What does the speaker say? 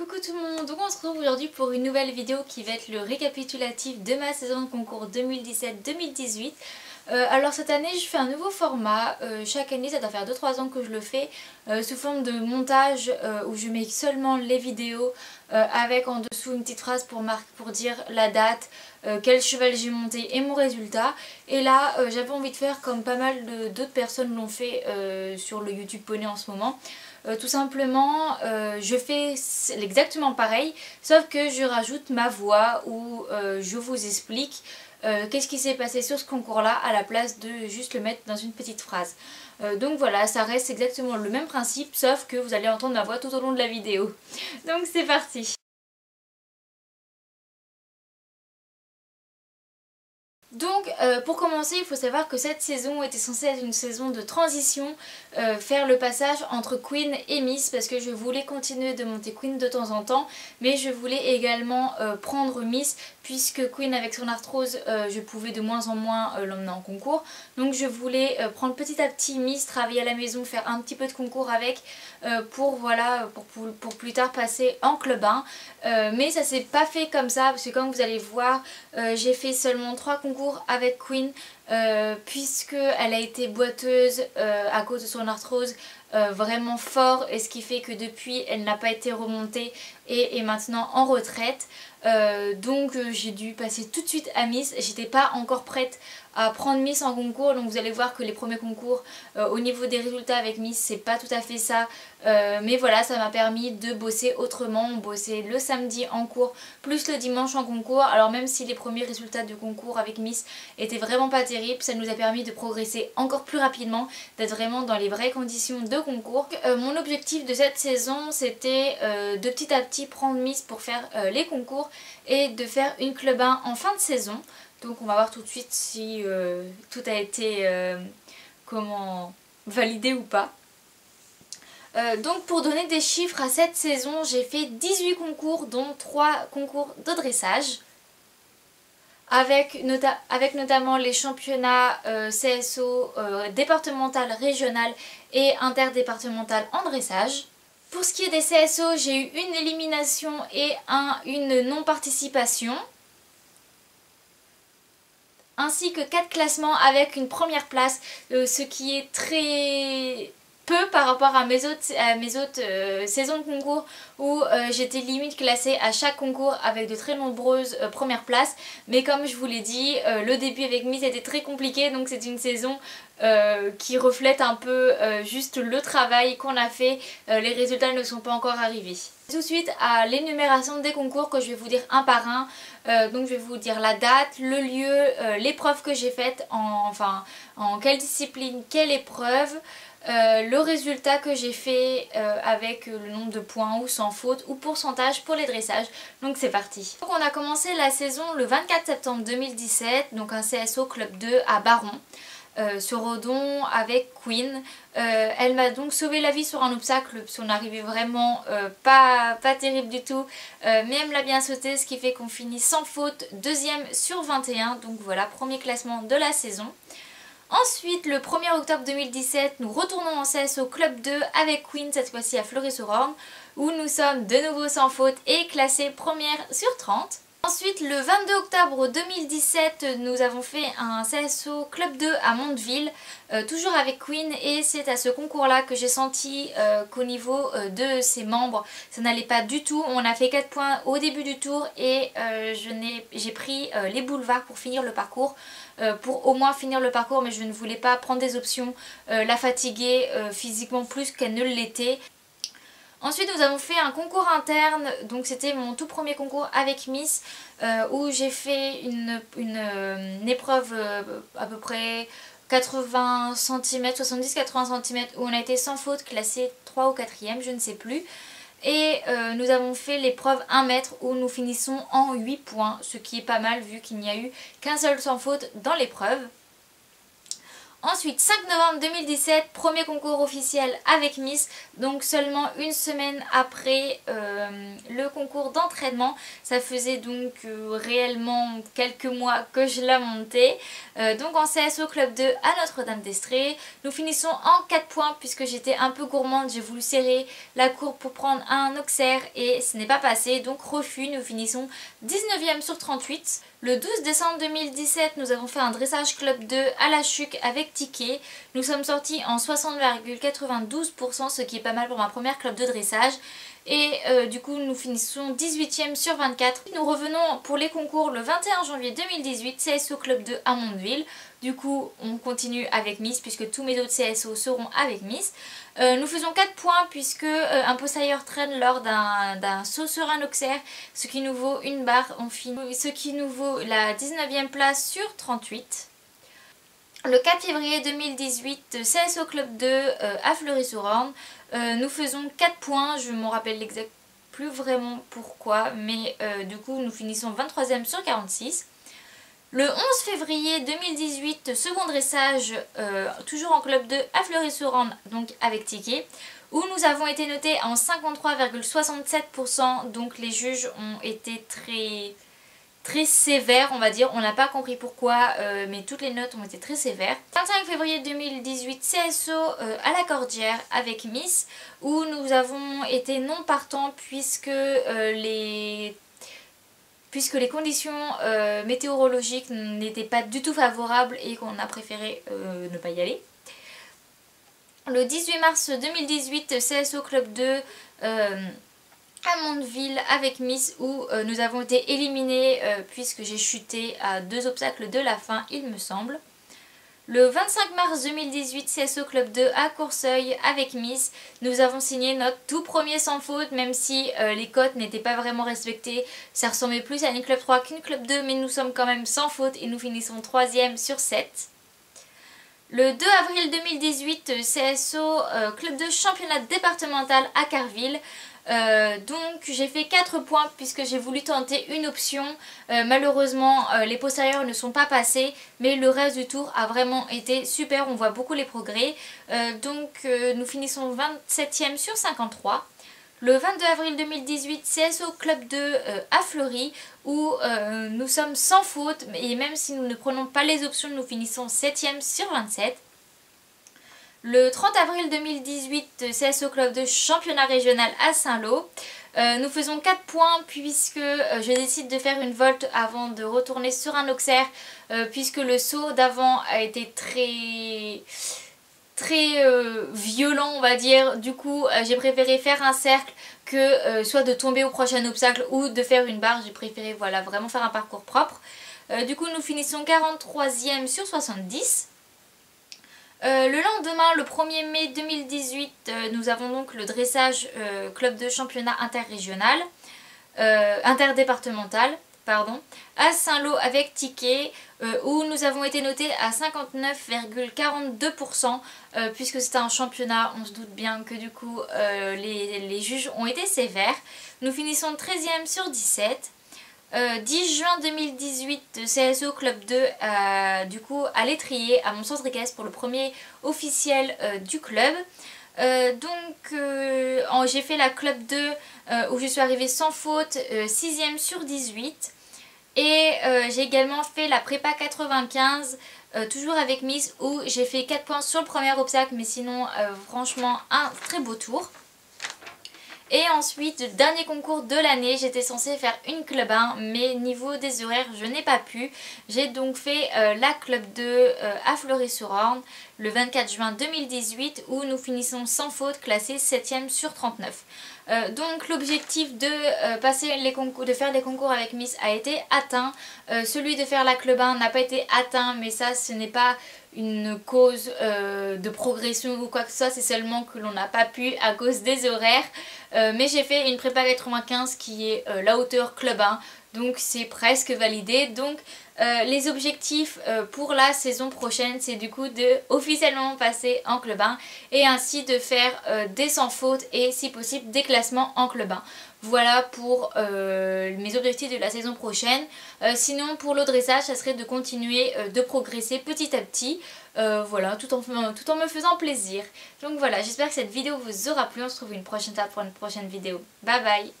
Coucou tout le monde, donc on se retrouve aujourd'hui pour une nouvelle vidéo qui va être le récapitulatif de ma saison de concours 2017-2018. Alors cette année je fais un nouveau format, chaque année ça doit faire 2-3 ans que je le fais, sous forme de montage où je mets seulement les vidéos avec en dessous une petite phrase pour dire la date, quel cheval j'ai monté et mon résultat. Et là j'avais envie de faire comme pas mal d'autres personnes l'ont fait sur le YouTube Poney en ce moment. Tout simplement je fais exactement pareil, sauf que je rajoute ma voix où je vous explique qu'est-ce qui s'est passé sur ce concours là à la place de juste le mettre dans une petite phrase. Donc voilà, ça reste exactement le même principe, sauf que vous allez entendre ma voix tout au long de la vidéo. Donc c'est parti. Donc pour commencer, il faut savoir que cette saison était censée être une saison de transition, faire le passage entre Queen et Miss, parce que je voulais continuer de monter Queen de temps en temps, mais je voulais également prendre Miss, puisque Queen avec son arthrose, je pouvais de moins en moins l'emmener en concours. Donc je voulais prendre petit à petit Miss, travailler à la maison, faire un petit peu de concours avec, pour plus tard passer en club 1. Mais ça s'est pas fait comme ça, parce que comme vous allez voir, j'ai fait seulement 3 concours avec Queen, puisque elle a été boiteuse à cause de son arthrose vraiment fort, et ce qui fait que depuis elle n'a pas été remontée et est maintenant en retraite. Donc j'ai dû passer tout de suite à Miss. J'étais pas encore prête à prendre Miss en concours, donc vous allez voir que les premiers concours au niveau des résultats avec Miss c'est pas tout à fait ça, mais voilà, ça m'a permis de bosser autrement. On bossait le samedi en cours plus le dimanche en concours. Alors même si les premiers résultats de concours avec Miss étaient vraiment pas terribles, ça nous a permis de progresser encore plus rapidement, d'être vraiment dans les vraies conditions de concours. Mon objectif de cette saison c'était de petit à petit prendre Miss pour faire les concours et de faire une club 1 en fin de saison. Donc on va voir tout de suite si tout a été validé ou pas. Donc pour donner des chiffres à cette saison, j'ai fait 18 concours dont 3 concours de dressage. Avec notamment les championnats CSO départemental, régional et interdépartemental en dressage. Pour ce qui est des CSO, j'ai eu une élimination et une non-participation, ainsi que 4 classements avec une première place, ce qui est très peu par rapport à mes autres saisons de concours où j'étais limite classée à chaque concours avec de très nombreuses premières places. Mais comme je vous l'ai dit, le début avec Miss était très compliqué, donc c'est une saison qui reflète un peu juste le travail qu'on a fait. Les résultats ne sont pas encore arrivés. Tout de suite à l'énumération des concours que je vais vous dire un par un. Donc je vais vous dire la date, le lieu, l'épreuve que j'ai faite, en quelle discipline, quelle épreuve, le résultat que j'ai fait avec le nombre de points ou sans faute ou pourcentage pour les dressages. Donc c'est parti. Donc on a commencé la saison le 24 septembre 2017, donc un CSO Club 2 à Baron. Sur Redon avec Queen. Elle m'a donc sauvé la vie sur un obstacle parce qu'on arrivait vraiment pas terrible du tout, mais elle me l'a bien sauté, ce qui fait qu'on finit sans faute, 2ème sur 21, donc voilà, premier classement de la saison. Ensuite, le 1er octobre 2017, nous retournons en CSO Club 2 avec Queen, cette fois-ci à Fleury-sur-Orne, où nous sommes de nouveau sans faute et classés première sur 30. Ensuite, le 22 octobre 2017, nous avons fait un CSO Club 2 à Mondeville, toujours avec Queen, et c'est à ce concours-là que j'ai senti qu'au niveau de ses membres, ça n'allait pas du tout. On a fait 4 points au début du tour et j'ai pris les boulevards pour finir le parcours, pour au moins finir le parcours, mais je ne voulais pas prendre des options, la fatiguer physiquement plus qu'elle ne l'était. Ensuite nous avons fait un concours interne, donc c'était mon tout premier concours avec Miss, où j'ai fait une épreuve à peu près 80 cm, 70-80 cm, où on a été sans faute, classé 3 ou 4ème, je ne sais plus. Et nous avons fait l'épreuve 1 mètre où nous finissons en 8 points, ce qui est pas mal vu qu'il n'y a eu qu'un seul sans faute dans l'épreuve. Ensuite, 5 novembre 2017, premier concours officiel avec Miss, donc seulement une semaine après le concours d'entraînement. Ça faisait donc réellement quelques mois que je la montais. Donc en CSO Club 2 à Notre-Dame-d'Estrées. Nous finissons en 4 points puisque j'étais un peu gourmande, j'ai voulu serrer la courbe pour prendre un auxerre et ce n'est pas passé, donc refus. Nous finissons 19e sur 38. Le 12 décembre 2017, nous avons fait un dressage club 2 à la Chuc avec ticket. Nous sommes sortis en 60,92%, ce qui est pas mal pour ma première club de dressage. Et du coup, nous finissons 18e sur 24. Nous revenons pour les concours le 21 janvier 2018, CSO Club 2 à Mondeville. Du coup, on continue avec Miss puisque tous mes autres CSO seront avec Miss. Nous faisons 4 points puisque un postailleur traîne lors d'un saut sur un auxerre, ce qui nous vaut une barre, ce qui nous vaut la 19e place sur 38. Le 4 février 2018, CSO Club 2 à Fleury-sur-Orne, nous faisons 4 points, je ne m'en rappelle plus vraiment pourquoi, mais du coup nous finissons 23e sur 46. Le 11 février 2018, second dressage, toujours en Club 2 à Fleury-sur-Orne, donc avec ticket, où nous avons été notés en 53,67%, donc les juges ont été très sévères, on va dire. On n'a pas compris pourquoi, mais toutes les notes ont été très sévères. 25 février 2018, CSO à la Cordière avec Miss, où nous avons été non partants puisque les conditions météorologiques n'étaient pas du tout favorables et qu'on a préféré ne pas y aller. Le 18 mars 2018, CSO Club 2 à Mondeville avec Miss, où nous avons été éliminés puisque j'ai chuté à 2 obstacles de la fin, il me semble. Le 25 mars 2018, CSO Club 2 à Courceuil avec Miss, nous avons signé notre tout premier sans faute, même si les cotes n'étaient pas vraiment respectées. Ça ressemblait plus à une Club 3 qu'une Club 2, mais nous sommes quand même sans faute et nous finissons 3e sur 7. Le 2 avril 2018, CSO Club 2 championnat départemental à Carville. Donc j'ai fait 4 points puisque j'ai voulu tenter une option. Malheureusement les postérieurs ne sont pas passés, mais le reste du tour a vraiment été super, on voit beaucoup les progrès. Nous finissons 27e sur 53. Le 22 avril 2018, CSO Club 2 à Fleury, où nous sommes sans faute, et même si nous ne prenons pas les options, nous finissons 7e sur 27. Le 30 avril 2018, CSO Club 2 championnat régional à Saint-Lô. Nous faisons 4 points puisque je décide de faire une volte avant de retourner sur un auxerre, puisque le saut d'avant a été très violent, on va dire. Du coup j'ai préféré faire un cercle que soit de tomber au prochain obstacle ou de faire une barre. J'ai préféré voilà, vraiment faire un parcours propre. Du coup nous finissons 43e sur 70. Le lendemain, le 1er mai 2018, nous avons donc le dressage club de championnat interdépartemental, à Saint-Lô avec ticket, où nous avons été notés à 59,42%, puisque c'était un championnat. On se doute bien que du coup les juges ont été sévères. Nous finissons 13e sur 17. 10 juin 2018, CSO Club 2 du coup à l'étrier à Mont-Saint-Riquès pour le premier officiel du club. J'ai fait la Club 2 où je suis arrivée sans faute, 6e sur 18. Et j'ai également fait la prépa 95 toujours avec Miss, où j'ai fait 4 points sur le premier obstacle, mais sinon franchement un très beau tour. Et ensuite, le dernier concours de l'année, j'étais censée faire une Club 1, mais niveau des horaires, je n'ai pas pu. J'ai donc fait la Club 2 à Fleury-sur-Orne le 24 juin 2018, où nous finissons sans faute, classés 7e sur 39. Donc l'objectif de faire les concours avec Miss a été atteint. Celui de faire la Club 1 n'a pas été atteint, mais ça ce n'est pas une cause de progression ou quoi que ce soit, c'est seulement que l'on n'a pas pu à cause des horaires. Mais j'ai fait une prépa 95 qui est la hauteur Club 1, donc c'est presque validé. Donc les objectifs pour la saison prochaine, c'est du coup de officiellement passer en Club 1 et ainsi de faire des sans faute et si possible des classements en Club 1. Voilà pour mes objectifs de la saison prochaine. Sinon pour le dressage, ça serait de continuer de progresser petit à petit. Voilà, tout en me faisant plaisir. Donc voilà, j'espère que cette vidéo vous aura plu. On se retrouve une prochaine fois pour une prochaine vidéo. Bye bye.